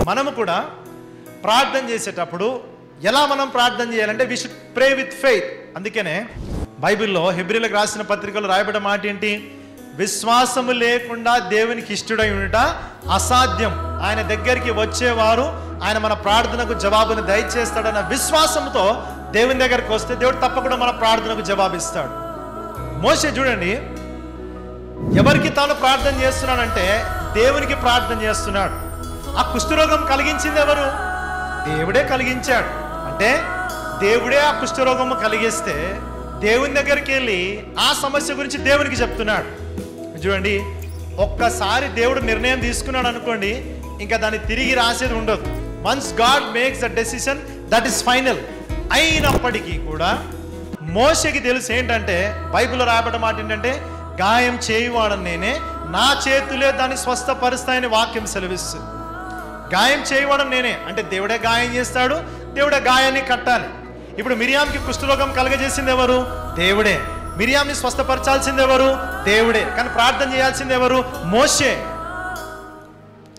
మనము కూడా ప్రార్థన చేసేటప్పుడు ఎలా మనం ప్రార్థన చేయాలంటే we should pray with faith. అందుకనే బైబిల్లో హెబ్రీలకు రాసిన పత్రికలో రాయబడ్డ మాట ఏంటి? విశ్వాసము లేకుండా దేవునికి ఇష్టడై ఉండుట అసాధ్యం. ఆయన దగ్గరికి వచ్చేవారు ఆయన మన ప్రార్థనకు జవాబును దయచేస్తాడన్న విశ్వాసంతో దేవుని దగ్గరికి వస్తే దేవుడు తప్పకుండా మన ప్రార్థనకు జవాబిస్తాడు. మోషే చూడండి, ఎవరికి తాను ప్రార్థన చేస్తున్నాడంటే దేవునికి ప్రార్థన చేస్తున్నాడు. ఆ కుష్ఠరోగం కలిగించింది ఎవరు? దేవుడే కలిగించాడు. అంటే దేవుడే ఆ కుష్ఠరోగము కలిగిస్తే దేవుని దగ్గరికి వెళ్ళి ఆ సమస్య గురించి దేవునికి చెప్తున్నాడు. చూడండి, ఒక్కసారి దేవుడు నిర్ణయం తీసుకున్నాడు అనుకోండి, ఇంకా దాన్ని తిరిగి రాసేది ఉండదు. Once God makes the decision that is final. అయినప్పటికీ కూడా మోషేకి తెలుసు ఏంటంటే, బైబిల్లో రాయబడ్డ మాట ఏంటంటే, గాయం చేయువాడని నేనే, నా చేతులే దాన్ని స్వస్థపరుస్తాయని వాక్యం సెలవిస్తుంది. గాయం చేయడం నేనే అంటే దేవుడే గాయం చేస్తాడు, దేవుడే గాయాన్ని కట్టాలి. ఇప్పుడు మిరియాంకి కుష్ఠరోగం కలగజేసింది ఎవరు? దేవుడే. మిరియాంని స్వస్థపరచాల్సింది ఎవరు? దేవుడే. కానీ ప్రార్థన చేయాల్సింది ఎవరు? మోషే.